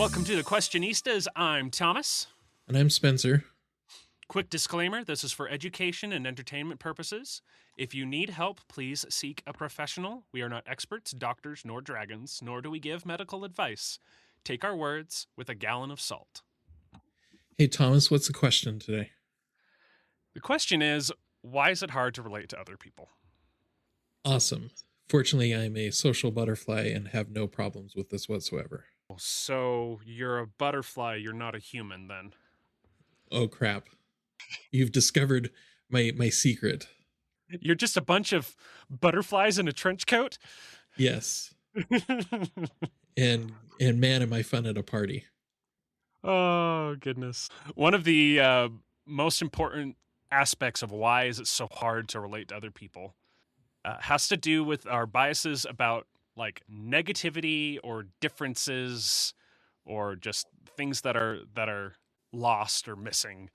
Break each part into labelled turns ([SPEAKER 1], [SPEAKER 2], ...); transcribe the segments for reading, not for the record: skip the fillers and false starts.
[SPEAKER 1] Welcome to the Questionistas. I'm Thomas.
[SPEAKER 2] And I'm Spencer.
[SPEAKER 1] Quick disclaimer, this is for education and entertainment purposes. If you need help, please seek a professional. We are not experts, doctors, nor dragons, nor do we give medical advice. Take our words with a gallon of salt.
[SPEAKER 2] Hey, Thomas, what's the question today?
[SPEAKER 1] The question is, why is it hard to relate to other people?
[SPEAKER 2] Awesome. Fortunately, I'm a social butterfly and have no problems with this whatsoever.
[SPEAKER 1] So you're a butterfly, you're not a human then.
[SPEAKER 2] Oh, crap. You've discovered my secret.
[SPEAKER 1] You're just a bunch of butterflies in a trench coat?
[SPEAKER 2] Yes. and man, am I fun at a party.
[SPEAKER 1] Oh, goodness. One of the most important aspects of why is it so hard to relate to other people has to do with our biases about like negativity or differences or just things that are lost or missing.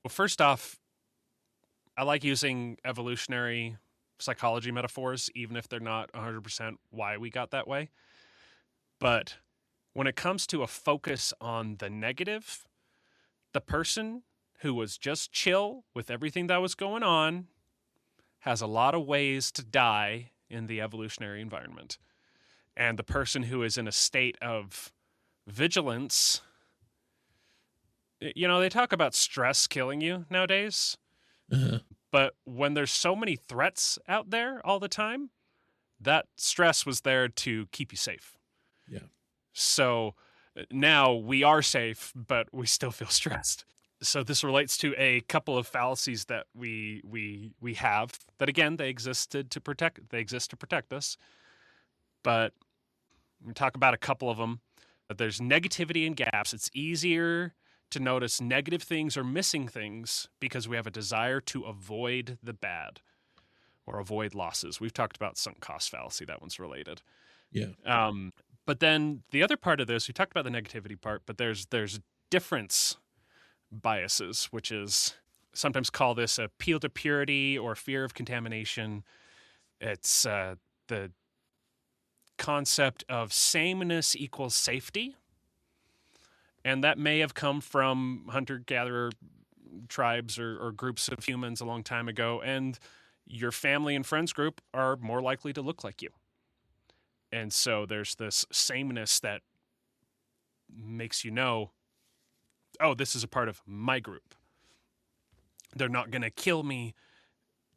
[SPEAKER 1] Well, first off, I like using evolutionary psychology metaphors, even if they're not 100% why we got that way. But when it comes to a focus on the negative, the person who was just chill with everything that was going on has a lot of ways to die in the evolutionary environment. And the person who is in a state of vigilance, you know, they talk about stress killing you nowadays.
[SPEAKER 2] Uh-huh.
[SPEAKER 1] But when there's so many threats out there all the time, that stress was there to keep you safe.
[SPEAKER 2] Yeah.
[SPEAKER 1] So now we are safe, but we still feel stressed. So this relates to a couple of fallacies that we have that, again, they exist to protect us. But we talk about a couple of them. There's negativity and gaps. It's easier to notice negative things or missing things because we have a desire to avoid the bad or avoid losses. We've talked about sunk cost fallacy. That one's related.
[SPEAKER 2] Yeah.
[SPEAKER 1] But then the other part of this, we talked about the negativity part, but there's difference biases, which is sometimes call this appeal to purity or fear of contamination. It's the concept of sameness equals safety. And that may have come from hunter-gatherer tribes or groups of humans a long time ago. And your family and friends group are more likely to look like you. And so there's this sameness that makes you know, oh, this is a part of my group. They're not going to kill me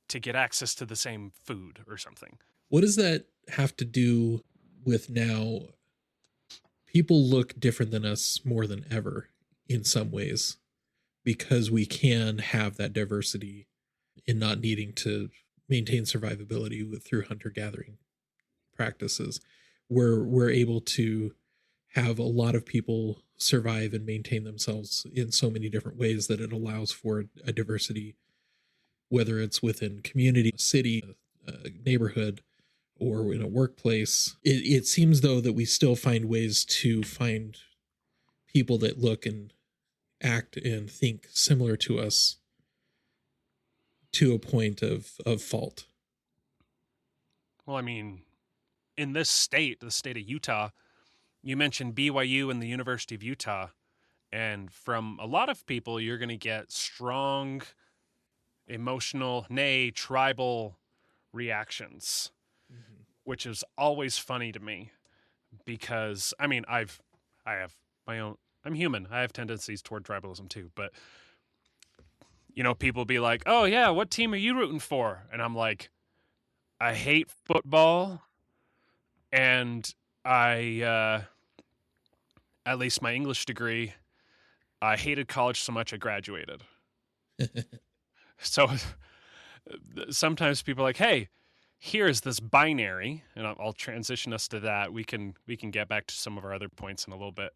[SPEAKER 1] to get access to the same food or something.
[SPEAKER 2] What does that have to do with now? People look different than us more than ever in some ways because we can have that diversity in not needing to maintain survivability through hunter-gathering practices. We're able to have a lot of people survive and maintain themselves in so many different ways that it allows for a diversity, whether it's within community, city, neighborhood, or in a workplace. It seems, though, that we still find ways to find people that look and act and think similar to us to a point of fault.
[SPEAKER 1] Well, I mean, in this state, the state of Utah, you mentioned BYU and the University of Utah, and from a lot of people, you're going to get strong, emotional, tribal reactions, which is always funny to me because, I mean, I have my own, I'm human. I have tendencies toward tribalism too, but, you know, people be like, oh yeah, what team are you rooting for? And I'm like, I hate football, and I, at least my English degree, I hated college so much I graduated. So sometimes people are like, hey, here's this binary, and I'll transition us to that. We can get back to some of our other points in a little bit.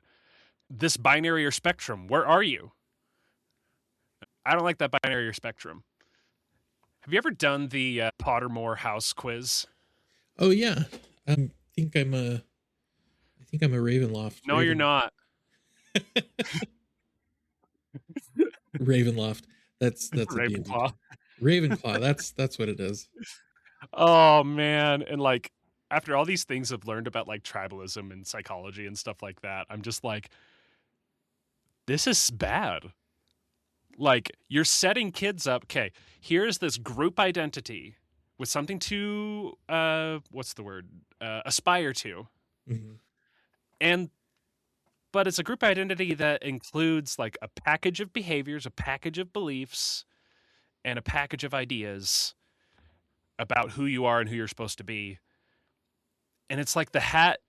[SPEAKER 1] This binary or spectrum, where are you? I don't like that binary or spectrum. Have you ever done the Pottermore house quiz?
[SPEAKER 2] Oh yeah, I think I'm a Ravenloft.
[SPEAKER 1] No, you're not.
[SPEAKER 2] Ravenloft. That's a
[SPEAKER 1] Ravenclaw.
[SPEAKER 2] Ravenclaw. That's what it is.
[SPEAKER 1] Oh man, and like after all these things I've learned about like tribalism and psychology and stuff like that, I'm just like, this is bad. Like, you're setting kids up. Okay, here's this group identity with something to what's the word? Aspire to.
[SPEAKER 2] Mm-hmm.
[SPEAKER 1] And but it's a group identity that includes like a package of behaviors, a package of beliefs, and a package of ideas about who you are and who you're supposed to be. And it's like the hat,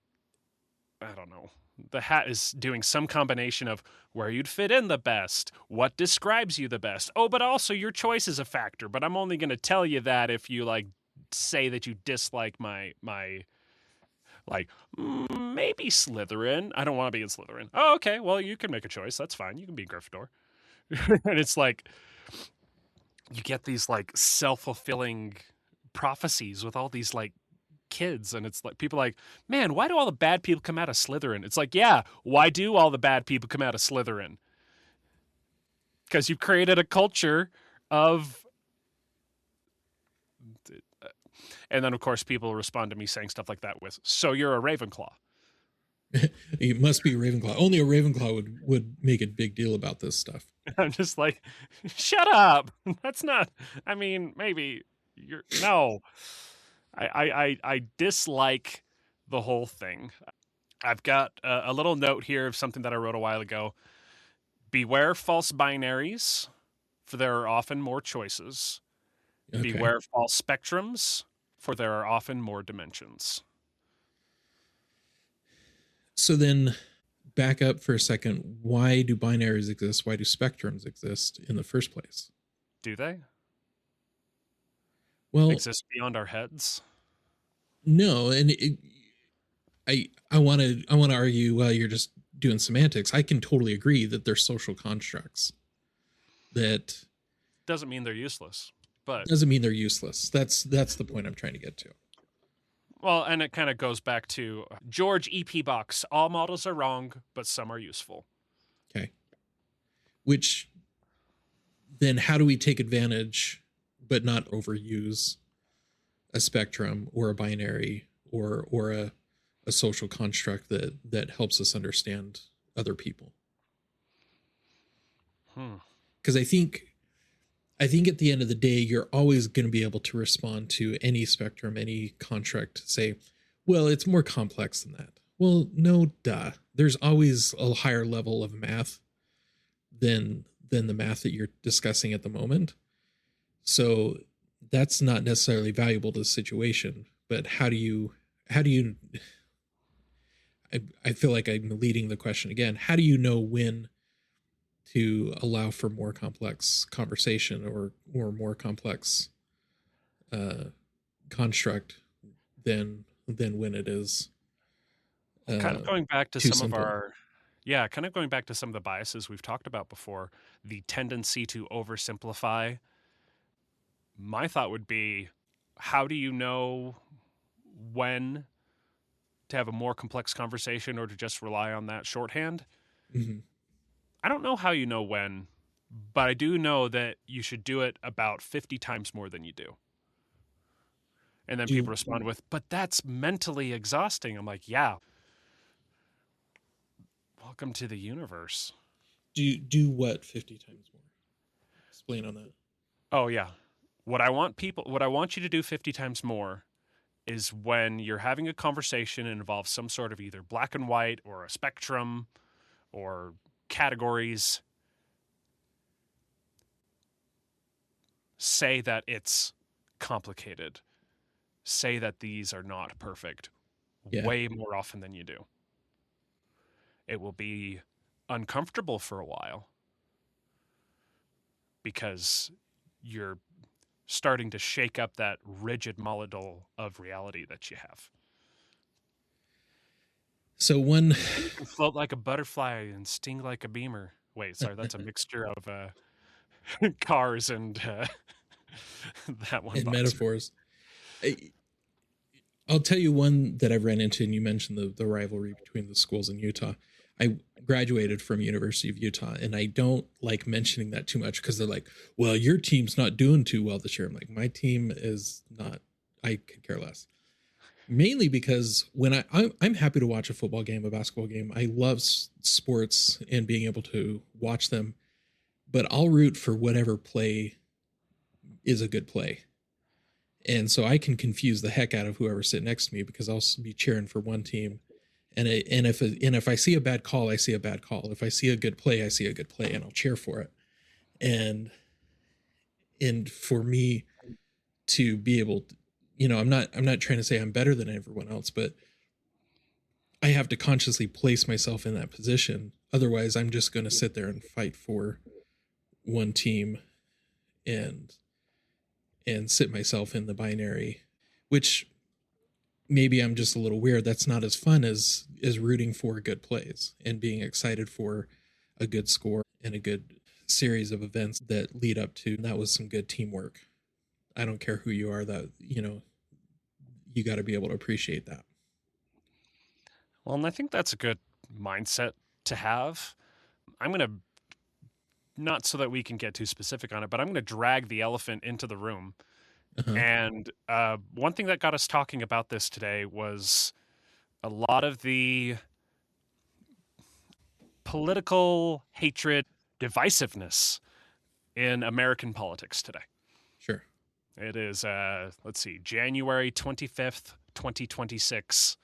[SPEAKER 1] I don't know. The hat is doing some combination of where you'd fit in the best, what describes you the best. Oh, but also your choice is a factor, but I'm only going to tell you that if you like say that you dislike my like maybe Slytherin. I don't want to be in Slytherin. Oh, okay. Well, you can make a choice. That's fine. You can be Gryffindor. And it's like you get these like self-fulfilling prophecies with all these like kids, and it's like people like, man, why do all the bad people come out of Slytherin? It's like, yeah, why do all the bad people come out of Slytherin? Because you've created a culture of, and then of course people respond to me saying stuff like that with, so you're a Ravenclaw.
[SPEAKER 2] It must be a Ravenclaw. Only a Ravenclaw would make a big deal about this stuff.
[SPEAKER 1] I'm just like, shut up. That's not, I mean, maybe you're, no. I dislike the whole thing. I've got a little note here of something that I wrote a while ago. Beware false binaries, for there are often more choices.
[SPEAKER 2] Okay.
[SPEAKER 1] Beware false spectrums, for there are often more dimensions.
[SPEAKER 2] So then back up for a second. Why do binaries exist? Why do spectrums exist in the first place?
[SPEAKER 1] Do they?
[SPEAKER 2] Well,
[SPEAKER 1] exist beyond our heads?
[SPEAKER 2] No, and I want to argue, well, you're just doing semantics. I can totally agree that they're social constructs. That
[SPEAKER 1] doesn't mean they're useless, but
[SPEAKER 2] doesn't mean they're useless. That's the point I'm trying to get to.
[SPEAKER 1] Well, and it kind of goes back to George E.P. Buck's, all models are wrong, but some are useful.
[SPEAKER 2] Okay. Which then how do we take advantage but not overuse a spectrum or a binary or a social construct that helps us understand other people? Because I think at the end of the day, you're always going to be able to respond to any spectrum, any construct, say, well, it's more complex than that. Well, no, duh. There's always a higher level of math than the math that you're discussing at the moment. So that's not necessarily valuable to the situation. But how do you I feel like I'm leading the question again. How do you know when to allow for more complex conversation or more complex construct than when it is
[SPEAKER 1] kind of going back to some
[SPEAKER 2] simple.
[SPEAKER 1] of our kind of going back to some of the biases we've talked about before, the tendency to oversimplify. My thought would be, how do you know when to have a more complex conversation or to just rely on that shorthand?
[SPEAKER 2] Mm-hmm.
[SPEAKER 1] I don't know how you know when, but I do know that you should do it about 50 times more than you do. And then people respond with, but that's mentally exhausting. I'm like, yeah. Welcome to the universe.
[SPEAKER 2] Do what 50 times more? Explain on that.
[SPEAKER 1] Oh, yeah. What I want you to do 50 times more is when you're having a conversation and involves some sort of either black and white or a spectrum or categories, say that it's complicated. Say that these are not perfect way more often than you do. It will be uncomfortable for a while because you're starting to shake up that rigid model of reality that you have.
[SPEAKER 2] So one,
[SPEAKER 1] you can float like a butterfly and sting like a beamer. Wait, sorry, that's a mixture of cars and that one.
[SPEAKER 2] And metaphors. I'll tell you one that I've ran into, and you mentioned the rivalry between the schools in Utah. I graduated from University of Utah, and I don't like mentioning that too much because they're like, well, your team's not doing too well this year. I'm like, my team is not, I could care less. Mainly because when I'm happy to watch a football game, a basketball game. I love sports and being able to watch them, but I'll root for whatever play is a good play. And so I can confuse the heck out of whoever's sitting next to me because I'll be cheering for one team, and if I see a bad call, I see a bad call. If I see a good play, I see a good play, and I'll cheer for it. And for me to be able to, I'm not trying to say I'm better than everyone else, but I have to consciously place myself in that position. Otherwise, I'm just going to sit there and fight for one team and sit myself in the binary, which maybe I'm just a little weird. That's not as fun as rooting for good plays and being excited for a good score and a good series of events that lead up to. That was some good teamwork. I don't care who you are, that you got to be able to appreciate that.
[SPEAKER 1] Well, and I think that's a good mindset to have. I'm going to, not so that we can get too specific on it, but I'm going to drag the elephant into the room.
[SPEAKER 2] Uh-huh.
[SPEAKER 1] And one thing that got us talking about this today was a lot of the political hatred, divisiveness in American politics today.
[SPEAKER 2] Sure.
[SPEAKER 1] It is, let's see, January 25th, 2026.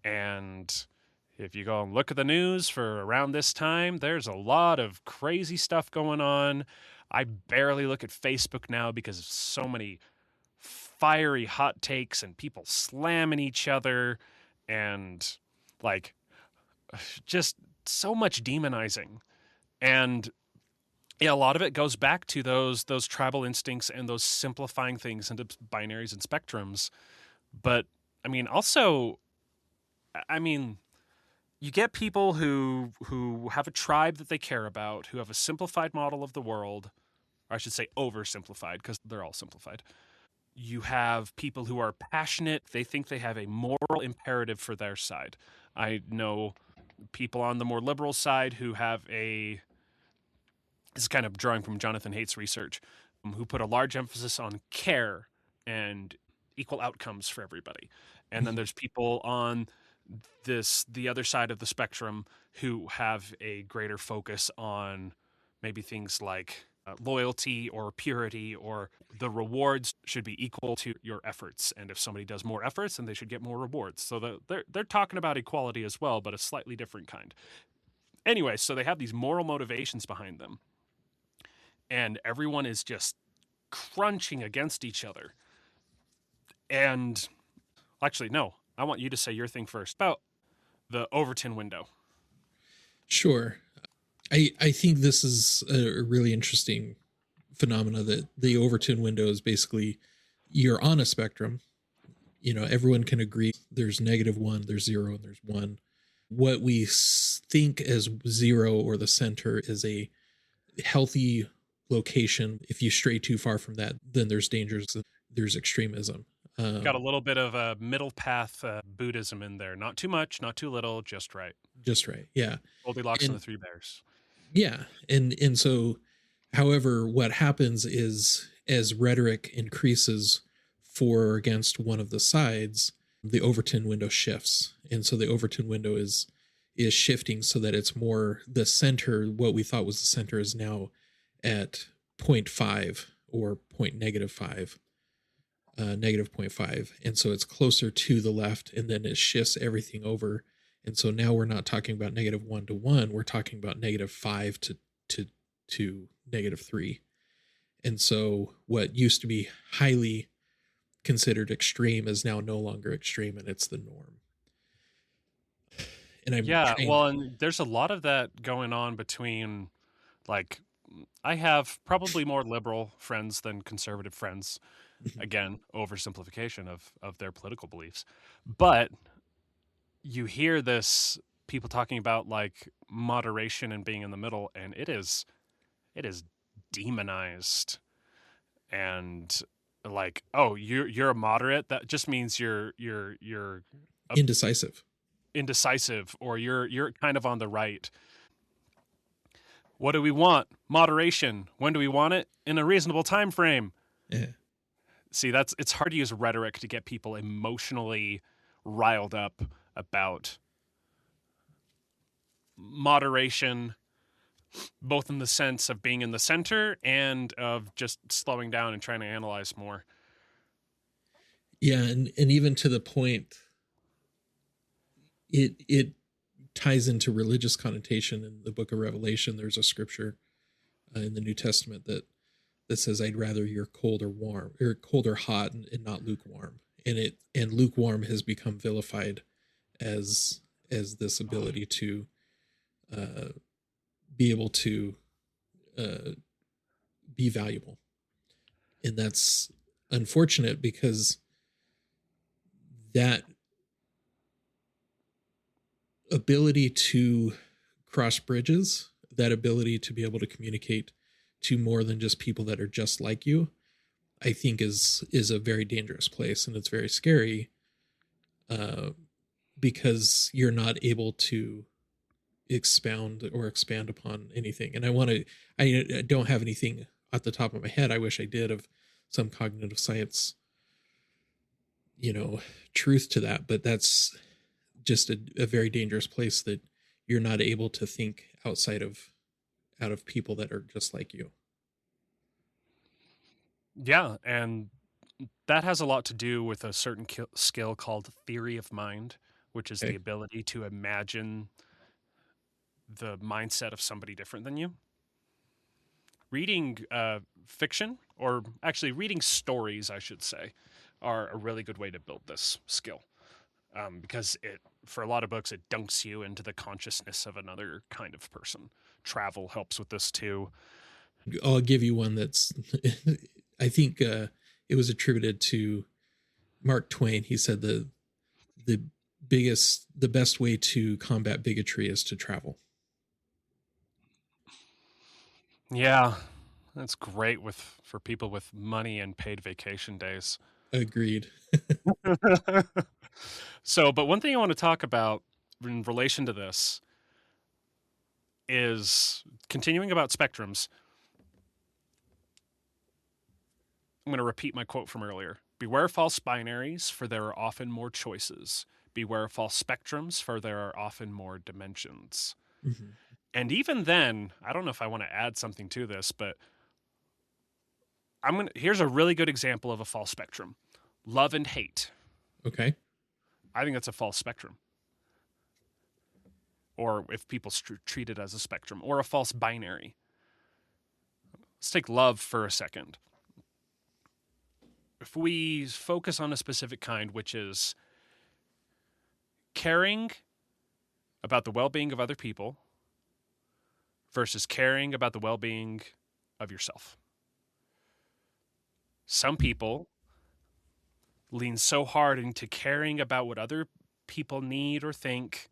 [SPEAKER 1] And if you go and look at the news for around this time, there's a lot of crazy stuff going on. I barely look at Facebook now because of so many fiery hot takes and people slamming each other and like just so much demonizing. And yeah, a lot of it goes back to those tribal instincts and those simplifying things into binaries and spectrums. But I mean, also, I mean, you get people who have a tribe that they care about, who have a simplified model of the world, or I should say oversimplified because they're all simplified. You have people who are passionate, they think they have a moral imperative for their side. I know people on the more liberal side who have a, this is kind of drawing from Jonathan Haidt's research, who put a large emphasis on care and equal outcomes for everybody. And then there's people on the other side of the spectrum who have a greater focus on maybe things like loyalty or purity, or the rewards should be equal to your efforts, and if somebody does more efforts then they should get more rewards. So they're talking about equality as well, but a slightly different kind. Anyway, so they have these moral motivations behind them, and everyone is just crunching against each other. And actually, no, I want you to say your thing first about the Overton window.
[SPEAKER 2] Sure. I think this is a really interesting phenomena, that the Overton window is basically, you're on a spectrum. Everyone can agree there's -1, there's 0, and there's 1. What we think as 0 or the center is a healthy location. If you stray too far from that, then there's dangers, there's extremism.
[SPEAKER 1] Got a little bit of a middle path Buddhism in there. Not too much, not too little, just right.
[SPEAKER 2] Just right. Yeah.
[SPEAKER 1] Goldilocks and
[SPEAKER 2] And
[SPEAKER 1] the Three Bears.
[SPEAKER 2] yeah. And so, however, what happens is, as rhetoric increases for or against one of the sides, the Overton window shifts. And so the Overton window is shifting so that it's more the center. What we thought was the center is now at zero 0.5 or -5, negative 0.5. And so it's closer to the left, and then it shifts everything over. And so now we're not talking about -1 to 1, we're talking about -5 to -3. And so what used to be highly considered extreme is now no longer extreme, and it's the norm. And I'm
[SPEAKER 1] Yeah,
[SPEAKER 2] trying.
[SPEAKER 1] well, and there's a lot of that going on between, like, I have probably more liberal friends than conservative friends. Again, oversimplification of their political beliefs. But you hear this, people talking about like moderation and being in the middle, and it is demonized. And like, oh, you're a moderate, that just means you're
[SPEAKER 2] Indecisive.
[SPEAKER 1] indecisive, or you're kind of on the right. What do we want? Moderation. When do we want it? In a reasonable time frame.
[SPEAKER 2] Yeah.
[SPEAKER 1] See, it's hard to use rhetoric to get people emotionally riled up about moderation, both in the sense of being in the center and of just slowing down and trying to analyze more.
[SPEAKER 2] Yeah, and even to the point, it ties into religious connotation in the book of Revelation. There's a scripture in the New Testament that says, "I'd rather you're cold or warm, or cold or hot, and not lukewarm." And lukewarm has become vilified as this ability to uh, be able to uh, be valuable, and that's unfortunate because that ability to cross bridges, that ability to be able to communicate to more than just people that are just like you, I think is a very dangerous place, and it's very scary uh, because you're not able to expound or expand upon anything. And I don't have anything at the top of my head. I wish I did, of some cognitive science, truth to that, but that's just a very dangerous place, that you're not able to think out of people that are just like you.
[SPEAKER 1] Yeah, and that has a lot to do with a certain skill called theory of mind, which is the
[SPEAKER 2] Okay.
[SPEAKER 1] ability to imagine the mindset of somebody different than you. Reading fiction, or actually reading stories, I should say, are a really good way to build this skill. Because for a lot of books, it dunks you into the consciousness of another kind of person. Travel helps with this too.
[SPEAKER 2] I'll give you one that's I think it was attributed to Mark Twain. He said the the best way to combat bigotry is to travel.
[SPEAKER 1] Yeah, that's great for people with money and paid vacation days.
[SPEAKER 2] Agreed.
[SPEAKER 1] So, but one thing I want to talk about in relation to this is continuing about spectrums. I'm going to repeat my quote from earlier. Beware false binaries, for there are often more choices. Beware false spectrums, for there are often more dimensions.
[SPEAKER 2] Mm-hmm.
[SPEAKER 1] And even then, I don't know if I want to add something to this, but here's a really good example of a false spectrum. Love and hate.
[SPEAKER 2] Okay.
[SPEAKER 1] I think that's a false spectrum. Or if people treat it as a spectrum, or a false binary. Let's take love for a second. If we focus on a specific kind, which is caring about the well being of other people versus caring about the well being of yourself. Some people lean so hard into caring about what other people need or think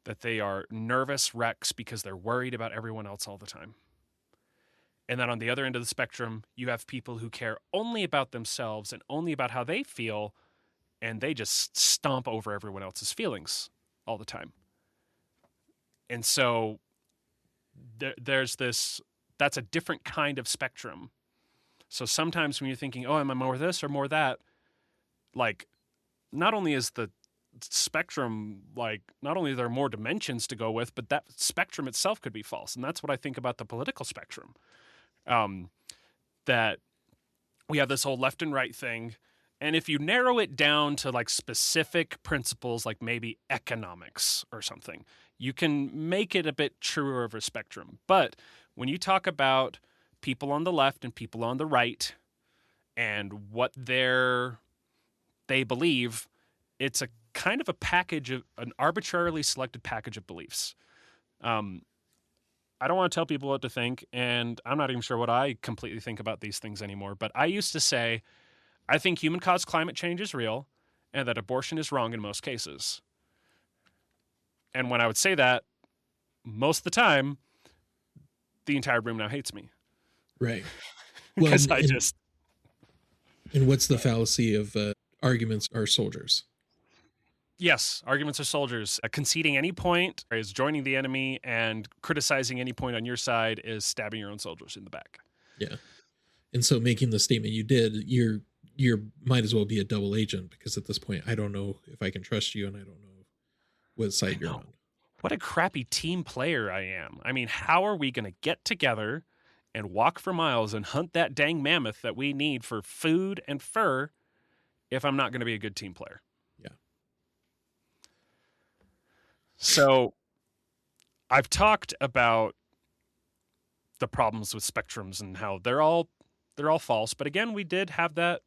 [SPEAKER 1] that they are nervous wrecks because they're worried about everyone else all the time. And then on the other end of the spectrum, you have people who care only about themselves and only about how they feel, and they just stomp over everyone else's feelings all the time. And so there's this, that's a different kind of spectrum. So sometimes when you're thinking, oh, am I more this or more that? Like, not only is the spectrum, like, not only are there more dimensions to go with, but that spectrum itself could be false. And that's what I think about the political spectrum. That we have this whole left and right thing. And if you narrow it down to like specific principles, like maybe economics or something, you can make it a bit truer of a spectrum. But when you talk about people on the left and people on the right and what they believe, it's a kind of a package of an arbitrarily selected package of beliefs. I don't want to tell people what to think, and I'm not even sure what I completely think about these things anymore. But I used to say, I think human caused climate change is real and that abortion is wrong in most cases. And when I would say that, most of the time, the entire room now hates me.
[SPEAKER 2] Right. Well,
[SPEAKER 1] Because I just.
[SPEAKER 2] and what's the fallacy of arguments are soldiers?
[SPEAKER 1] Yes, arguments are soldiers. Conceding any point is joining the enemy, and criticizing any point on your side is stabbing your own soldiers in the back.
[SPEAKER 2] Yeah. And so making the statement you did, you might as well be a double agent, because at this point I don't know if I can trust you, and I don't know what
[SPEAKER 1] I
[SPEAKER 2] side you're
[SPEAKER 1] know.
[SPEAKER 2] on.
[SPEAKER 1] What a crappy team player I am. I mean, how are we going to get together and walk for miles and hunt that dang mammoth that we need for food and fur if I'm not going to be a good team player?
[SPEAKER 2] Yeah.
[SPEAKER 1] So I've talked about the problems with spectrums and how they're all false. But again, we did have that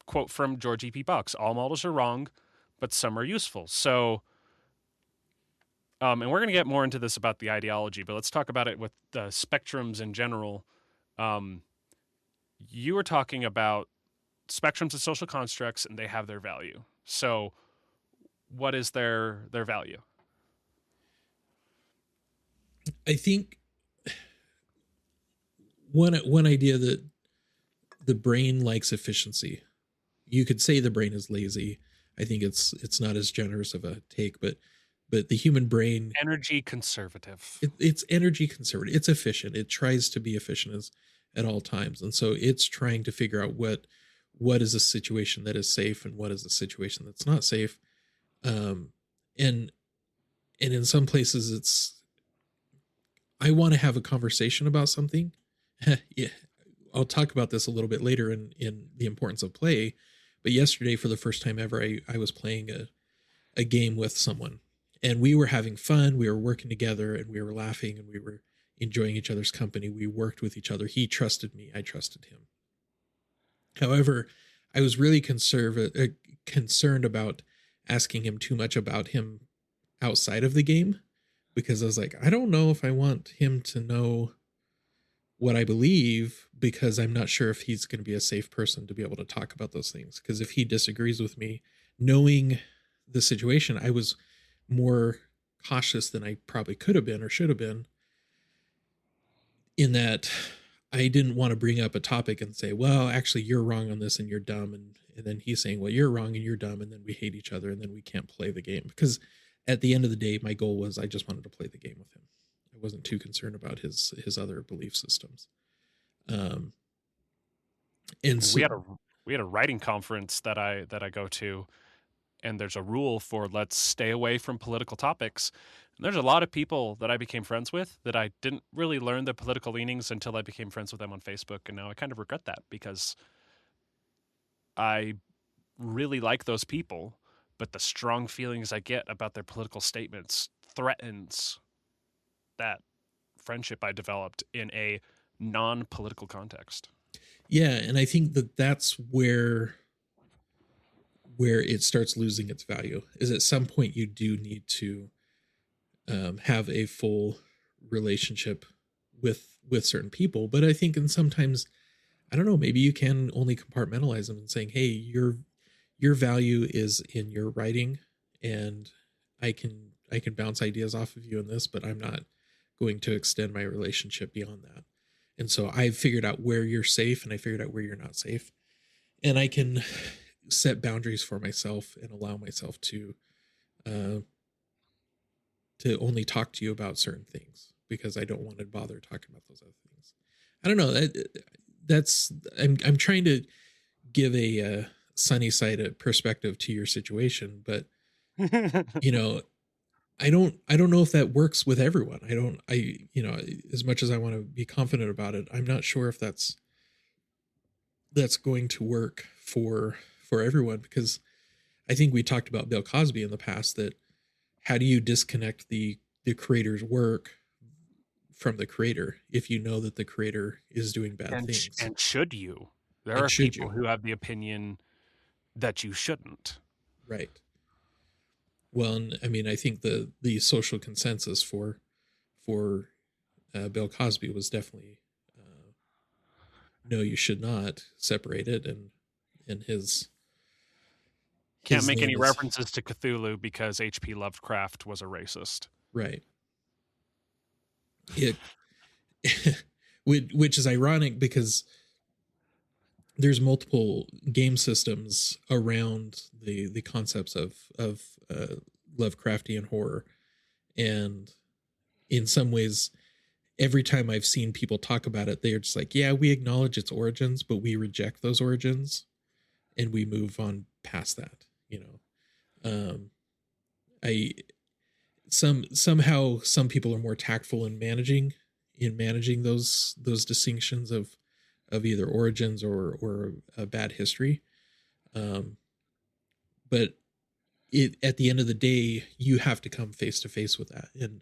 [SPEAKER 1] quote from George E.P. Bucks: "All models are wrong, but some are useful." So, and we're going to get more into this about the ideology, but let's talk about it with the spectrums in general. Um, you were talking about spectrums of social constructs, and they have their value. So, what is their value?
[SPEAKER 2] I think one idea that the brain likes efficiency. You could say the brain is lazy. I think it's not as generous of a take, but the human brain,
[SPEAKER 1] Energy conservative.
[SPEAKER 2] it's energy conservative. It's efficient. It tries to be efficient as at all times, and so it's trying to figure out what is a situation that is safe and what is a situation that's not safe. Um, and and in some places, it's I want to have a conversation about something. Yeah, I'll talk about this a little bit later in the importance of play. But yesterday, for the first time ever, I was playing a game with someone, and we were having fun. We were working together, and we were laughing, and we were enjoying each other's company. We worked with each other. He trusted me. I trusted him. However, I was really concerned about asking him too much about him outside of the game, because I was like, I don't know if I want him to know what I believe, because I'm not sure if he's going to be a safe person to be able to talk about those things. Because if he disagrees with me, knowing the situation, I was more cautious than I probably could have been or should have been, in that I didn't want to bring up a topic and say, well, actually, you're wrong on this and you're dumb. And then he's saying, well, you're wrong and you're dumb. And then we hate each other and then we can't play the game. Because at the end of the day, my goal was I just wanted to play the game with him. I wasn't too concerned about his other belief systems. Um, and
[SPEAKER 1] And
[SPEAKER 2] so,
[SPEAKER 1] we had a writing conference that I go to, and there's a rule for let's stay away from political topics. And there's a lot of people that I became friends with that I didn't really learn their political leanings until I became friends with them on Facebook, and now I kind of regret that because I really like those people, but the strong feelings I get about their political statements threatens that friendship I developed in a non-political context.
[SPEAKER 2] yeah, and I think that that's where it starts losing its value. Is at some point you do need to have a full relationship with certain people, but I think, and sometimes, I don't know, maybe you can only compartmentalize them and saying, hey, your value is in your writing, and I can bounce ideas off of you in this, but I'm not going to extend my relationship beyond that. And so I figured out where you're safe and I figured out where you're not safe. And I can set boundaries for myself and allow myself uh, to only talk to you about certain things, because I don't want to bother talking about those other things. I don't know. That's I'm trying to give a sunny side perspective to your situation, but you know, I don't know if that works with everyone. As much as I want to be confident about it, I'm not sure if that's going to work for everyone, because I think we talked about Bill Cosby in the past, that how do you disconnect the creator's work from the creator if you know that the creator is doing bad things?
[SPEAKER 1] And should you? There
[SPEAKER 2] And
[SPEAKER 1] are
[SPEAKER 2] should
[SPEAKER 1] people
[SPEAKER 2] you?
[SPEAKER 1] who have the opinion that you shouldn't.
[SPEAKER 2] Right. Well, and I mean, I think the social consensus for Bill Cosby was definitely no, you should not separate it, and
[SPEAKER 1] Can't
[SPEAKER 2] his
[SPEAKER 1] make
[SPEAKER 2] name
[SPEAKER 1] any
[SPEAKER 2] is
[SPEAKER 1] references to Cthulhu because H.P. Lovecraft was a racist.
[SPEAKER 2] right. It which is ironic, because there's multiple game systems around the concepts of Lovecraftian horror, and in some ways every time I've seen people talk about it, they're just like, yeah, we acknowledge its origins, but we reject those origins and we move on past that, you know. I somehow some people are more tactful in managing those distinctions of either origins or a bad history. Um, but it at the end of the day, you have to come face to face with that, and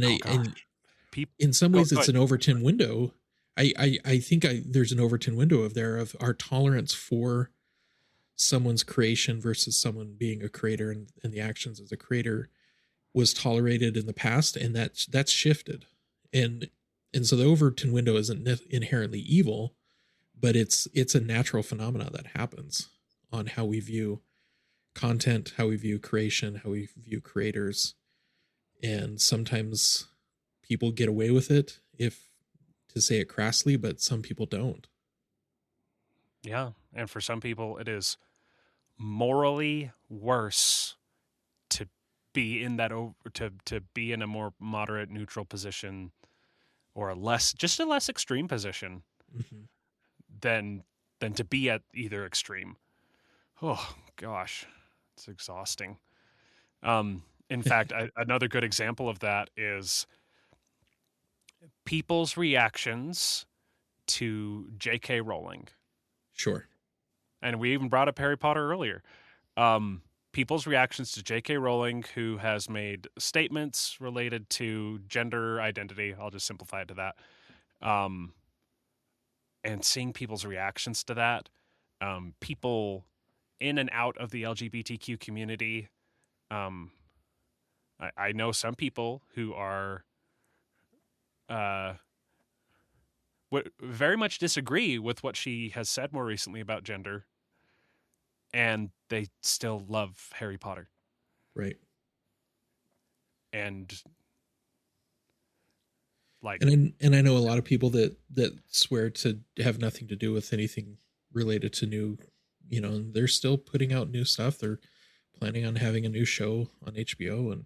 [SPEAKER 1] Oh
[SPEAKER 2] I
[SPEAKER 1] gosh,
[SPEAKER 2] and
[SPEAKER 1] Peop-
[SPEAKER 2] in some
[SPEAKER 1] go
[SPEAKER 2] ways,
[SPEAKER 1] go
[SPEAKER 2] it's
[SPEAKER 1] ahead.
[SPEAKER 2] an Overton window. I think there's an Overton window of our tolerance for someone's creation versus someone being a creator and the actions as a creator was tolerated in the past, and that's shifted, and so the Overton window isn't inherently evil, but it's a natural phenomena that happens on how we view content, how we view creation, how we view creators, and sometimes people get away with it, if to say it crassly, but some people don't.
[SPEAKER 1] Yeah, and for some people, it is morally worse to be in that to be in a more moderate, neutral position, or just a less extreme position
[SPEAKER 2] Mm-hmm.
[SPEAKER 1] than to be at either extreme. Oh gosh, it's exhausting. In fact, another good example of that is people's reactions to J.K. Rowling,
[SPEAKER 2] Sure.
[SPEAKER 1] and we even brought up Harry Potter earlier. Um, People's reactions to J.K. Rowling, who has made statements related to gender identity. I'll just simplify it to that. Um, and seeing people's reactions to that, people in and out of the LGBTQ community. Um, I know some people who are uh, very much disagree with what she has said more recently about gender, and they still love Harry Potter.
[SPEAKER 2] Right.
[SPEAKER 1] And like,
[SPEAKER 2] And I know a lot of people that swear to have nothing to do with anything related to new, you know, and they're still putting out new stuff. They're planning on having a new show on HBO, and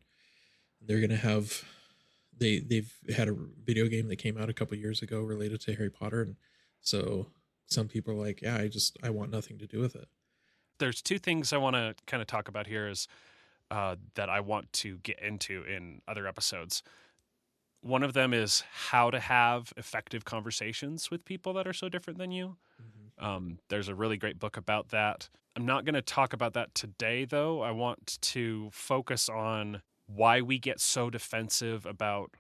[SPEAKER 2] they're gonna have they've had a video game that came out a couple years ago related to Harry Potter, and so some people are like, yeah, I want nothing to do with it.
[SPEAKER 1] there's two things I want to kind of talk about here is that I want to get into in other episodes. One of them is how to have effective conversations with people that are so different than you.
[SPEAKER 2] Mm-hmm.
[SPEAKER 1] There's a really great book about that. I'm not going to talk about that today, though. I want to focus on why we get so defensive about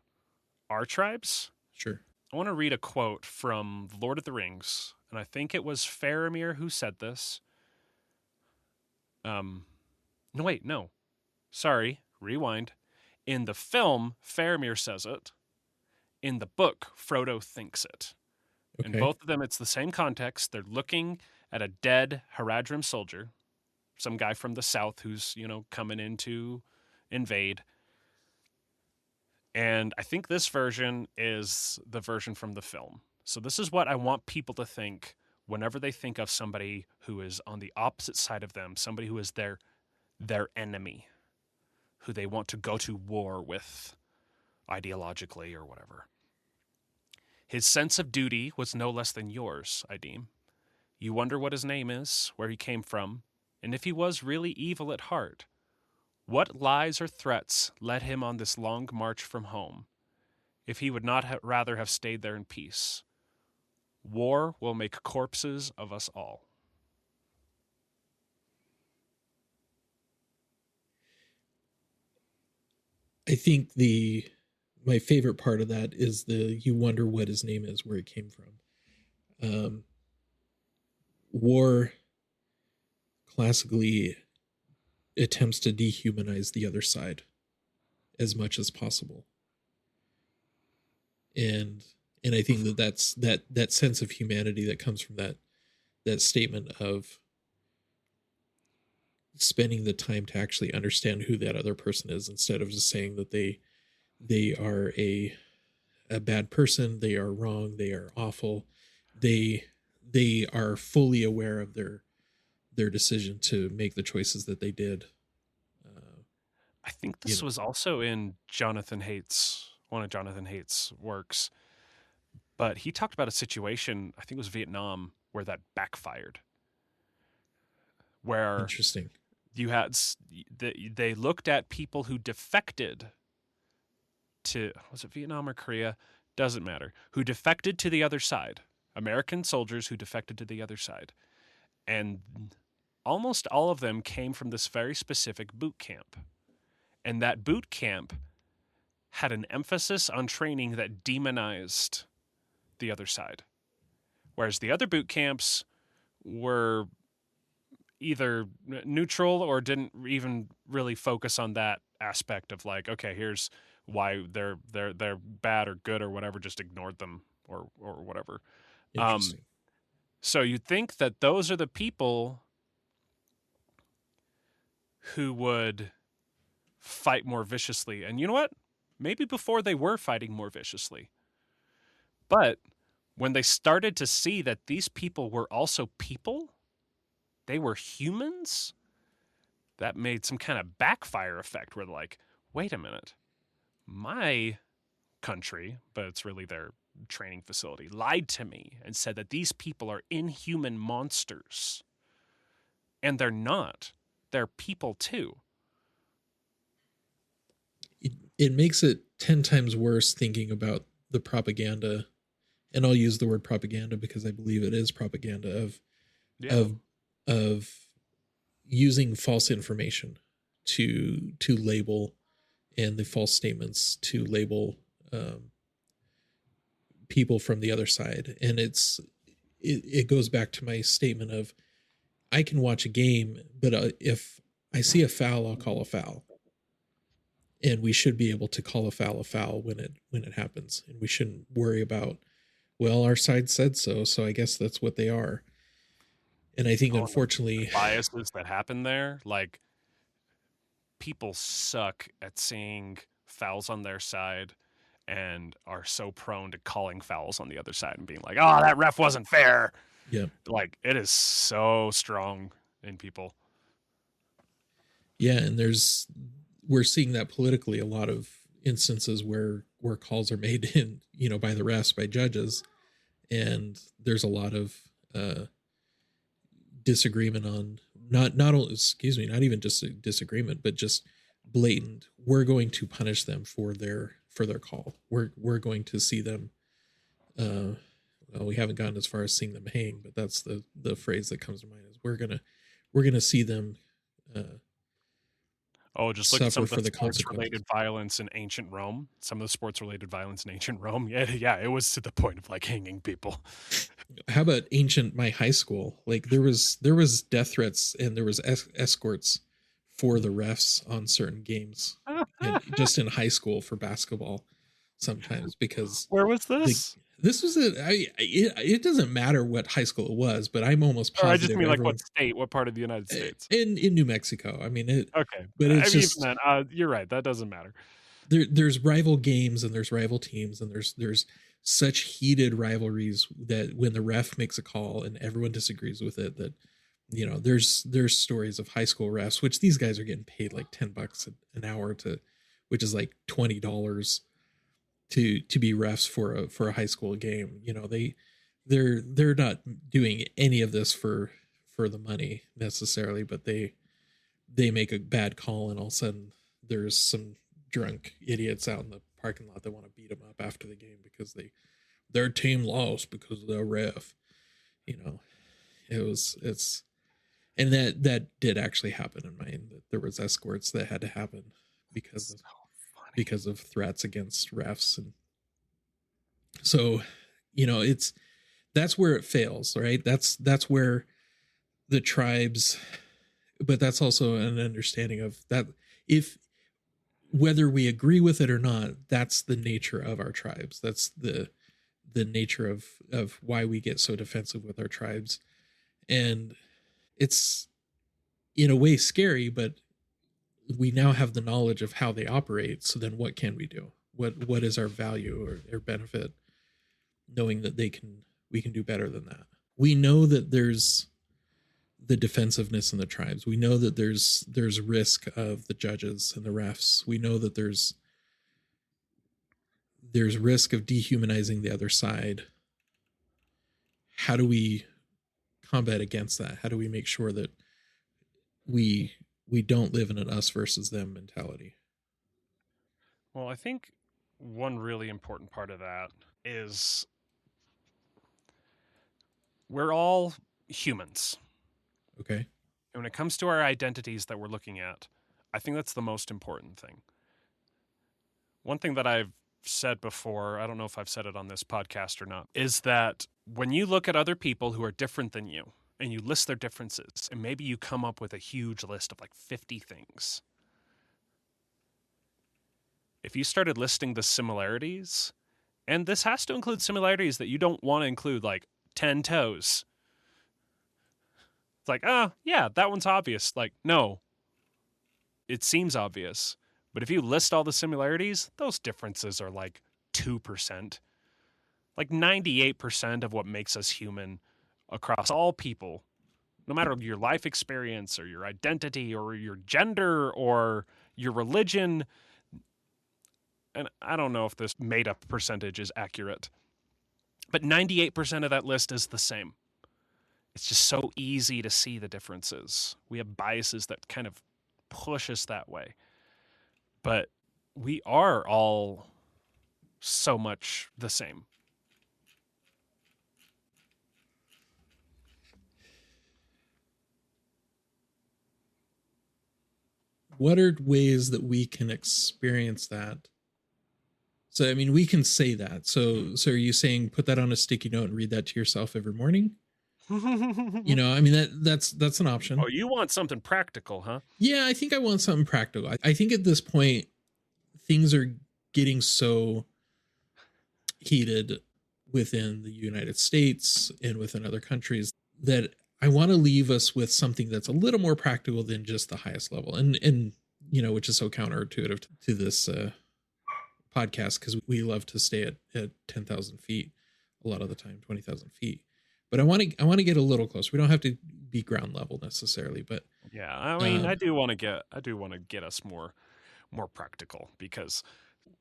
[SPEAKER 1] our tribes.
[SPEAKER 2] Sure.
[SPEAKER 1] I want to read a quote from Lord of the Rings, and I think it was Faramir who said this. No, wait, no. Sorry, rewind. In the film, Faramir says it. In the book, Frodo thinks it. In
[SPEAKER 2] Okay.
[SPEAKER 1] both of them, it's the same context. They're looking at a dead Haradrim soldier, some guy from the south who's, coming in to invade. And I think this version is the version from the film. So this is what I want people to think whenever they think of somebody who is on the opposite side of them, somebody who is their enemy, who they want to go to war with ideologically or whatever. His sense of duty was no less than yours, I deem. You wonder what his name is, where he came from, and if he was really evil at heart. What lies or threats led him on this long march from home, if he would not rather have stayed there in peace? War will make corpses of us all.
[SPEAKER 2] I think the my favorite part of that is the you wonder what his name is, where he came from. War classically attempts to dehumanize the other side as much as possible, and I think that's that sense of humanity that comes from that statement of spending the time to actually understand who that other person is, instead of just saying that they are a bad person, they are wrong, they are awful, they they are fully aware of their decision to make the choices that they did. uh,
[SPEAKER 1] I think
[SPEAKER 2] you
[SPEAKER 1] this
[SPEAKER 2] know
[SPEAKER 1] was also in Jonathan Haidt's one of Jonathan Haidt's works. But he talked about a situation, I think it was Vietnam, where that backfired, where
[SPEAKER 2] Interesting.
[SPEAKER 1] you had they looked at people who defected to, was it Vietnam or Korea? Doesn't matter. Who defected to the other side. American soldiers who defected to the other side. And almost all of them came from this very specific boot camp. And that boot camp had an emphasis on training that demonized the other side. Whereas the other boot camps were either neutral or didn't even really focus on that aspect of like, okay, here's why they're bad or good or whatever, just ignored them or whatever. Um,
[SPEAKER 2] Interesting.
[SPEAKER 1] so you'd think that those are the people who would fight more viciously. And you know what? Maybe before they were fighting more viciously. But when they started to see that these people were also people, they were humans, that made some kind of backfire effect where they're like, wait a minute, my country, but it's really their training facility, lied to me and said that these people are inhuman monsters. And they're not. They're people too.
[SPEAKER 2] It makes it 10 times worse thinking about the propaganda, and I'll use the word propaganda because I believe it is propaganda
[SPEAKER 1] Yeah.
[SPEAKER 2] of of using false information to label, and the false statements to label people from the other side. And it goes back to my statement of, I can watch a game, but if I see a foul, I'll call a foul, and we should be able to call a foul when it happens, and we shouldn't worry about, well, our side said so, so I guess that's what they are. And I think
[SPEAKER 1] Oh, no. The
[SPEAKER 2] unfortunately,
[SPEAKER 1] biases that happen there, like people suck at seeing fouls on their side and are so prone to calling fouls on the other side and being like, oh, that ref wasn't fair.
[SPEAKER 2] yeah,
[SPEAKER 1] Like it is so strong in people.
[SPEAKER 2] yeah, and we're seeing that politically, a lot of instances where calls are made in, by the refs, by judges, and there's a lot of disagreement on, not only, excuse me, not even just a disagreement, but just blatant, we're going to punish them for their call, we're going to see them, well, we haven't gotten as far as seeing them hang, but that's the phrase that comes to mind, is we're gonna see them
[SPEAKER 1] Oh, just look at some
[SPEAKER 2] suffer
[SPEAKER 1] of the
[SPEAKER 2] for the
[SPEAKER 1] sports
[SPEAKER 2] consequences.
[SPEAKER 1] related violence in ancient Rome. Some of the sports related violence in ancient Rome. Yeah, yeah, it was to the point of like hanging people.
[SPEAKER 2] How about ancient my high school? Like there was death threats, and there was escorts for the refs on certain games, and just in high school for basketball sometimes, because
[SPEAKER 1] Where was
[SPEAKER 2] the
[SPEAKER 1] this?
[SPEAKER 2] this was it doesn't matter what high school it was, but I'm almost
[SPEAKER 1] Or I just
[SPEAKER 2] positive
[SPEAKER 1] mean like what
[SPEAKER 2] everyone
[SPEAKER 1] state, what part of the United States?
[SPEAKER 2] in New Mexico. I mean it,
[SPEAKER 1] Okay.
[SPEAKER 2] but
[SPEAKER 1] I
[SPEAKER 2] it's
[SPEAKER 1] mean, even
[SPEAKER 2] just,
[SPEAKER 1] then, you're right. That doesn't matter.
[SPEAKER 2] there's rival games, and there's rival teams, and there's such heated rivalries that when the ref makes a call and everyone disagrees with it, that there's stories of high school refs, which these guys are getting paid like $10 an hour to, which is like $20 to be refs for a high school game. They're not doing any of this for the money necessarily, but they make a bad call, and all of a sudden there's some drunk idiots out in the parking lot that want to beat them up after the game because their team lost because of the ref. You know, it's and that did actually happen in Maine. That there was escorts that had to happen because
[SPEAKER 1] So
[SPEAKER 2] of
[SPEAKER 1] funny.
[SPEAKER 2] threats against refs. And so, it's that's where it fails, right? That's where the tribes, but that's also an understanding of that, if whether we agree with it or not, that's the nature of our tribes. That's the nature of why we get so defensive with our tribes. And it's in a way scary, but we now have the knowledge of how they operate. So then what can we do? What is our value or benefit, knowing that we can do better than that? We know that there's the defensiveness in the tribes. We know that there's risk of the judges and the refs. We know that there's there's risk of dehumanizing the other side. How do we combat against that? How do we make sure that we don't live in an us versus them mentality?
[SPEAKER 1] Well, I think one really important part of that is we're all humans.
[SPEAKER 2] Okay.
[SPEAKER 1] And when it comes to our identities that we're looking at, I think that's the most important thing. One thing that I've said before, I don't know if I've said it on this podcast or not, is that when you look at other people who are different than you and you list their differences, and maybe you come up with a huge list of like 50 things, if you started listing the similarities, and this has to include similarities that you don't want to include, like 10 toes. It's like, oh, yeah, that one's obvious. Like, no, it seems obvious. But if you list all the similarities, those differences are like 2%. Like 98% of what makes us human across all people, no matter your life experience or your identity or your gender or your religion. And I don't know if this made up percentage is accurate, but 98% of that list is the same. It's just so easy to see the differences. We have biases that kind of push us that way. But we are all so much the same.
[SPEAKER 2] What are ways that we can experience that? So, I mean, we can say that. So are you saying put that on a sticky note and read that to yourself every morning? You know, I mean, that's an option.
[SPEAKER 1] Oh, you want something practical, huh?
[SPEAKER 2] Yeah, I think I want something practical. I think at this point, things are getting so heated within the United States and within other countries that I want to leave us with something that's a little more practical than just the highest level. And you know, which is so counterintuitive to this podcast, because we love to stay at 10,000 feet a lot of the time, 20,000 feet. But I want to get a little closer. We don't have to be ground level necessarily, but
[SPEAKER 1] Yeah, I mean, I do want to get us more practical, because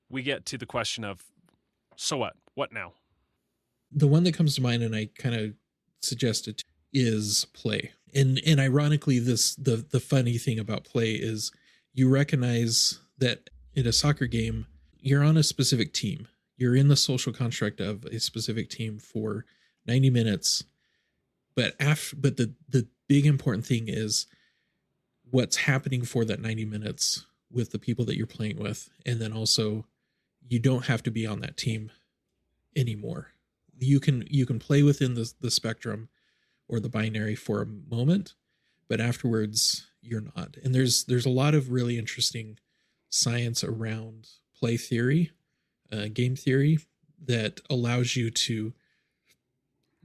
[SPEAKER 1] we get to the question of, so what? What now?
[SPEAKER 2] the one that comes to mind, and I kind of suggested, is play. And ironically, the funny thing about play is you recognize that in a soccer game, you're on a specific team. You're in the social construct of a specific team for 90 minutes. But the big important thing is what's happening for that 90 minutes with the people that you're playing with. And then also, you don't have to be on that team anymore. You can play within the spectrum or the binary for a moment, but afterwards you're not. And there's a lot of really interesting science around play theory, game theory, that allows you to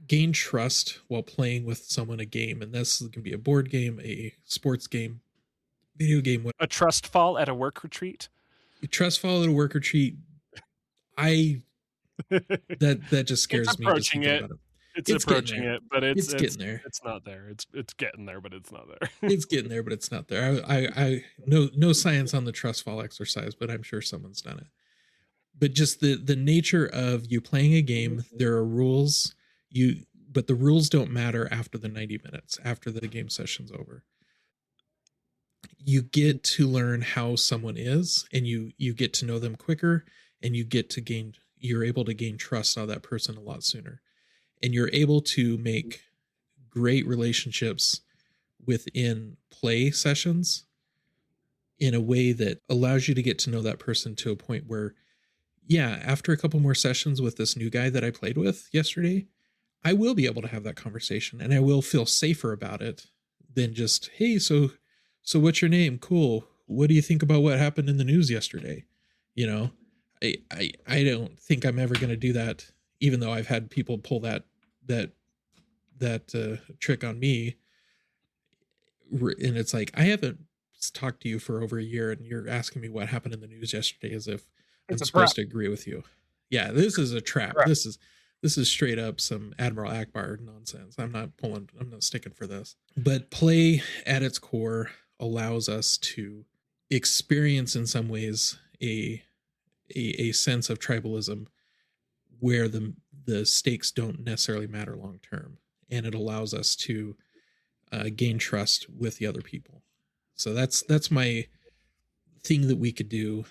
[SPEAKER 2] gain trust while playing with someone a game. And this can be a board game, a sports game, video game.
[SPEAKER 1] A trust fall at a work retreat?
[SPEAKER 2] Trust fall at a work retreat. That just
[SPEAKER 1] It's
[SPEAKER 2] scares me just
[SPEAKER 1] approaching
[SPEAKER 2] thinking
[SPEAKER 1] it.
[SPEAKER 2] about it.
[SPEAKER 1] It's
[SPEAKER 2] It's getting
[SPEAKER 1] approaching
[SPEAKER 2] there.
[SPEAKER 1] it, but
[SPEAKER 2] It's getting there.
[SPEAKER 1] it's not there. It's getting there, but it's not there.
[SPEAKER 2] It's getting there, but it's not there. I no science on the trust fall exercise, but I'm sure someone's done it. But just the nature of you playing a game, there are rules. But the rules don't matter after the 90 minutes, after the game session's over. You get to learn how someone is, and you get to know them quicker, and you're able to gain trust on that person a lot sooner. And you're able to make great relationships within play sessions in a way that allows you to get to know that person to a point where, yeah, after a couple more sessions with this new guy that I played with yesterday, I will be able to have that conversation, and I will feel safer about it than just, hey, so what's your name? Cool. What do you think about what happened in the news yesterday? You know, I don't think I'm ever going to do that, even though I've had people pull that trick on me. And it's like, I haven't talked to you for over a year, and you're asking me what happened in the news yesterday as if I'm supposed to agree with you. Yeah, this is a trap. This is straight up some Admiral Akbar nonsense. I'm not sticking for this. But play at its core allows us to experience in some ways a sense of tribalism where the stakes don't necessarily matter long term, and it allows us to gain trust with the other people. So that's my thing that we could do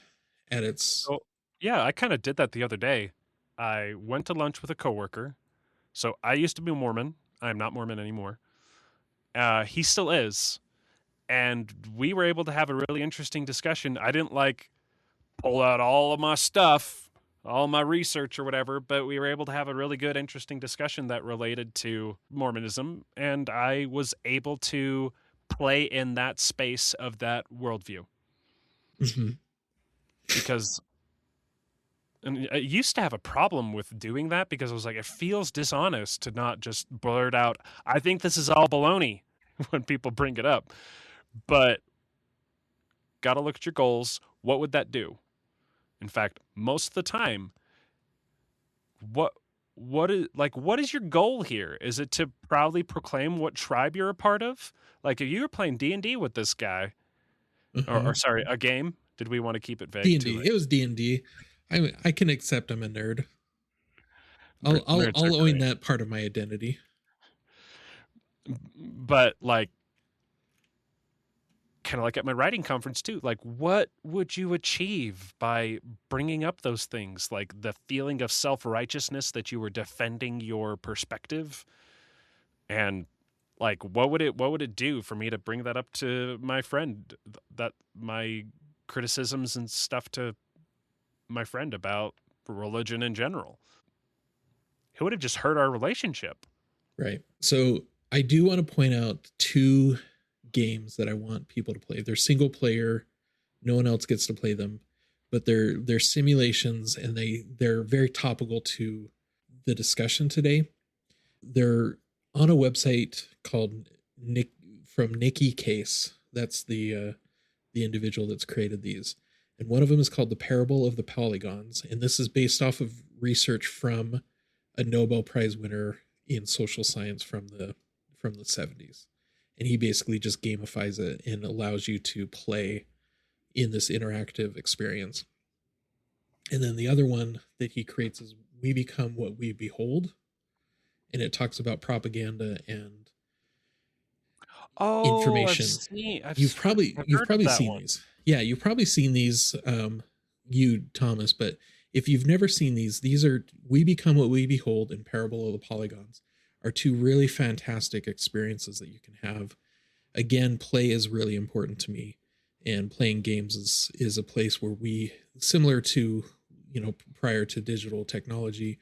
[SPEAKER 2] at its.
[SPEAKER 1] So, yeah, I kind of did that the other day. I went to lunch with a coworker. So I used to be Mormon. I'm not Mormon anymore. He still is. And we were able to have a really interesting discussion. I didn't like pull out all of my stuff, all my research or whatever, but we were able to have a really good, interesting discussion that related to Mormonism. And I was able to play in that space of that worldview
[SPEAKER 2] Mhm.
[SPEAKER 1] because and I used to have a problem with doing that because I was like, it feels dishonest to not just blurt out, I think this is all baloney when people bring it up. But got to look at your goals. What would that do? In fact, most of the time, what what is your goal here? Is it to proudly proclaim what tribe you're a part of? Like if you were playing D&D with this guy, or
[SPEAKER 2] Uh-huh.
[SPEAKER 1] sorry, a game, did we want to keep it
[SPEAKER 2] D
[SPEAKER 1] vague
[SPEAKER 2] and
[SPEAKER 1] too?
[SPEAKER 2] D. It was D&D. I can accept I'm a nerd.
[SPEAKER 1] Nerds are
[SPEAKER 2] I'll own
[SPEAKER 1] great.
[SPEAKER 2] that part of my identity.
[SPEAKER 1] But like kind of like at my writing conference too, like what would you achieve by bringing up those things, like the feeling of self-righteousness that you were defending your perspective, and like what would it do for me to bring that up to my friend, that my criticisms and stuff to my friend about religion in general? It would have just hurt our relationship.
[SPEAKER 2] Right. So I do want to point out two games that I want people to play. They're single player. No one else gets to play them, but they're simulations, and they're very topical to the discussion today. They're on a website called Nick from Nikki Case. That's the individual that's created these. And one of them is called The Parable of the Polygons. And this is based off of research from a Nobel Prize winner in social science from the 70s. And he basically just gamifies it and allows you to play in this interactive experience. And then the other one that he creates is We Become What We Behold. And it talks about propaganda and
[SPEAKER 1] Oh,
[SPEAKER 2] information.
[SPEAKER 1] I've
[SPEAKER 2] You've
[SPEAKER 1] heard of
[SPEAKER 2] probably
[SPEAKER 1] that
[SPEAKER 2] seen
[SPEAKER 1] one.
[SPEAKER 2] these. Yeah, you've probably seen these, you Thomas. But if you've never seen these are We Become What We Behold and Parable of the Polygons are two really fantastic experiences that you can have. Again, play is really important to me, and playing games is a place where we, similar to, prior to digital technology,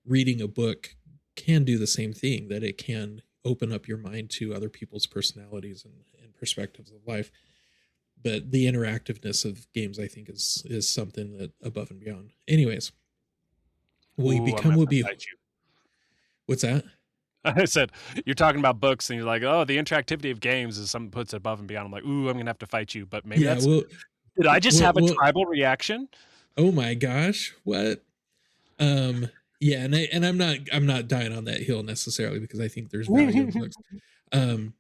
[SPEAKER 2] reading a book can do the same thing, that it can open up your mind to other people's personalities and perspectives of life. But the interactiveness of games, I think, is something that above and beyond. Anyways, we
[SPEAKER 1] Ooh, I'm gonna
[SPEAKER 2] become
[SPEAKER 1] have
[SPEAKER 2] what
[SPEAKER 1] to
[SPEAKER 2] be.
[SPEAKER 1] fight you.
[SPEAKER 2] What's that?
[SPEAKER 1] I said, you're talking about books and you're like, oh, the interactivity of games is something puts it above and beyond. I'm like, ooh, I'm going to have to fight you. But maybe
[SPEAKER 2] Yeah.
[SPEAKER 1] that's, did I just have a
[SPEAKER 2] Well.
[SPEAKER 1] tribal reaction?
[SPEAKER 2] Oh my gosh, what? Um. Yeah, I'm not dying on that hill necessarily, because I think there's value in books. Um.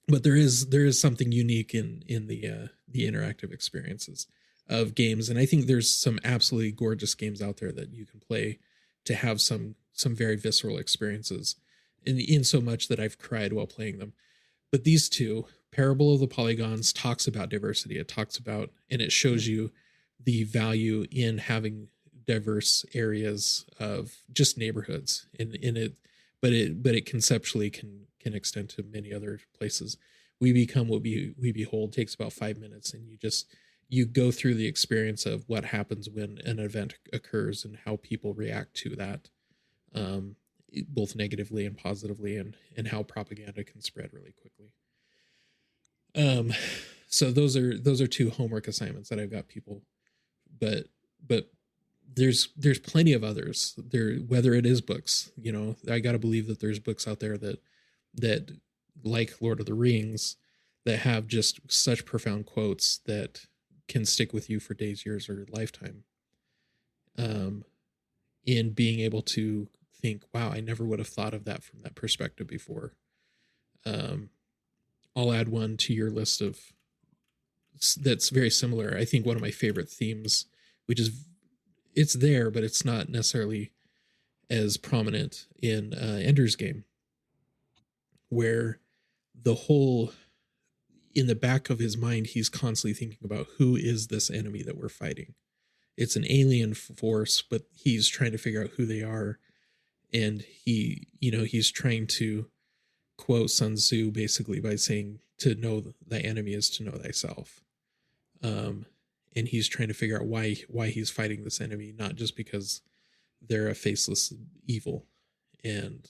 [SPEAKER 2] But there is something unique in the interactive experiences of games, and I think there's some absolutely gorgeous games out there that you can play to have some very visceral experiences, in so much that I've cried while playing them. But these two, Parable of the Polygons, talks about diversity. It talks about, and it shows you the value in having diverse areas of just neighborhoods in it, but it conceptually can extend to many other places. We Become What We Behold takes about 5 minutes, and you go through the experience of what happens when an event occurs and how people react to that, um, both negatively and positively, and how propaganda can spread really quickly. Um, so those are two homework assignments that I've got people, but but there's plenty of others there, whether it is books. I got to believe that there's books out there that like Lord of the Rings, that have just such profound quotes that can stick with you for days, years, or lifetime. Um, in being able to think, wow, I never would have thought of that from that perspective before. Um, I'll add one to your list of that's very similar. I think one of my favorite themes, which is it's there, but it's not necessarily as prominent in Ender's Game, where the whole in the back of his mind he's constantly thinking about who is this enemy that we're fighting. It's an alien force, but he's trying to figure out who they are, and he's trying to quote Sun Tzu basically by saying to know thy enemy is to know thyself. And he's trying to figure out why he's fighting this enemy, not just because they're a faceless evil. And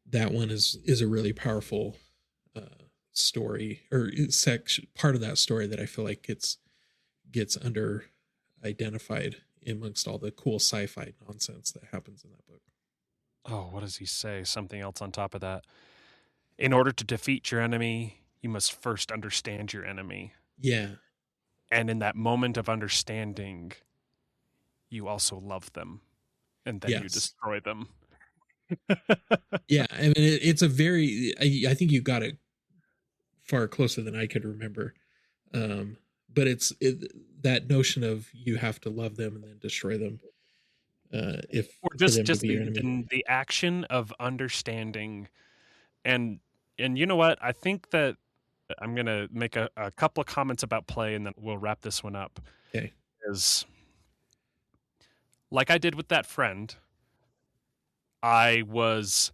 [SPEAKER 2] that one is a really powerful story, or section part of that story that I feel like gets under identified amongst all the cool sci-fi nonsense that happens in that book.
[SPEAKER 1] Oh, what does he say? Something else on top of that. In order to defeat your enemy, you must first understand your enemy.
[SPEAKER 2] Yeah.
[SPEAKER 1] And in that moment of understanding, you also love them. And then you
[SPEAKER 2] Yes.
[SPEAKER 1] destroy them.
[SPEAKER 2] Yeah. I mean, it's a very, I think you got it far closer than I could remember. But that notion of you have to love them and then destroy them, if
[SPEAKER 1] or
[SPEAKER 2] for them to
[SPEAKER 1] just
[SPEAKER 2] be your enemy.
[SPEAKER 1] the action of understanding. And you know what? I think that I'm going to make a couple of comments about play, and then we'll wrap this one up.
[SPEAKER 2] Okay.
[SPEAKER 1] Is like I did with that friend, I was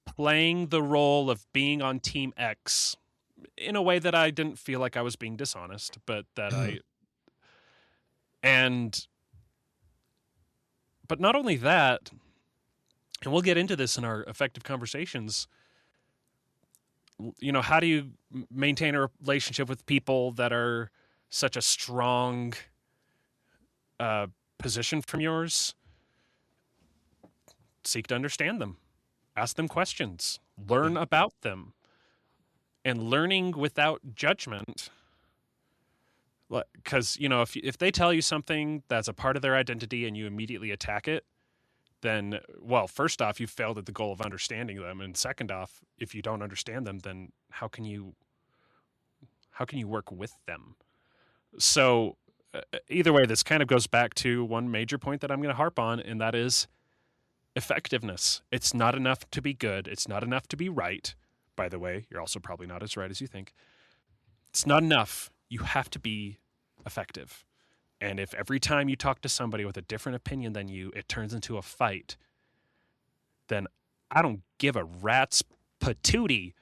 [SPEAKER 1] playing the role of being on Team X in a way that I didn't feel like I was being dishonest, but that but not only that, and we'll get into this in our effective conversations, how do you maintain a relationship with people that are such a strong position from yours? Seek to understand them, ask them questions, learn about them, and learning without judgment. Because if they tell you something that's a part of their identity and you immediately attack it, then, well, first off, you've failed at the goal of understanding them, and second off, if you don't understand them, then how can you work with them? So either way, this kind of goes back to one major point that I'm going to harp on, and that is effectiveness. It's not enough to be good. It's not enough to be right. By the way, you're also probably not as right as you think. It's not enough. You have to be effective. And if every time you talk to somebody with a different opinion than you, it turns into a fight, then I don't give a rat's patootie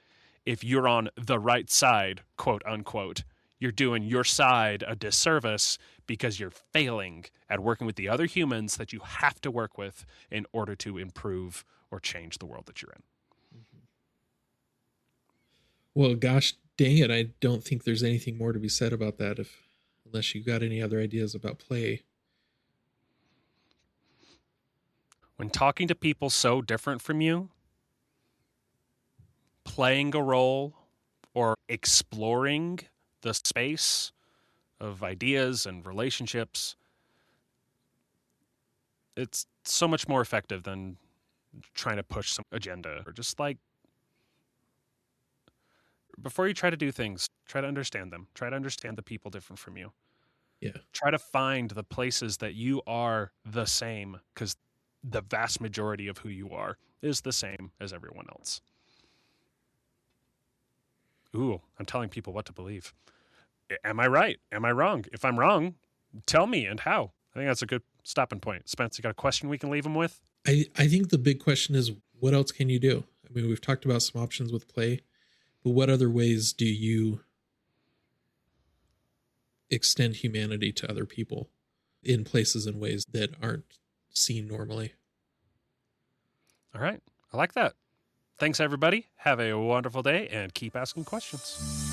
[SPEAKER 1] if you're on the right side, quote unquote. You're doing your side a disservice because you're failing at working with the other humans that you have to work with in order to improve or change the world that you're in.
[SPEAKER 2] Well, gosh dang it, I don't think there's anything more to be said about that, unless you got any other ideas about play.
[SPEAKER 1] When talking to people so different from you, playing a role or exploring the space of ideas and relationships, it's so much more effective than trying to push some agenda. Or just like, before you try to do things, try to understand them. Try to understand the people different from you.
[SPEAKER 2] Yeah.
[SPEAKER 1] Try to find the places that you are the same, because the vast majority of who you are is the same as everyone else. Ooh, I'm telling people what to believe. Am I right? Am I wrong? If I'm wrong, tell me and how. I think that's a good stopping point. Spence, you got a question we can leave them with?
[SPEAKER 2] I think the big question is, what else can you do? I mean, we've talked about some options with play, but what other ways do you extend humanity to other people in places and ways that aren't seen normally?
[SPEAKER 1] All right. I like that. Thanks, everybody. Have a wonderful day and keep asking questions.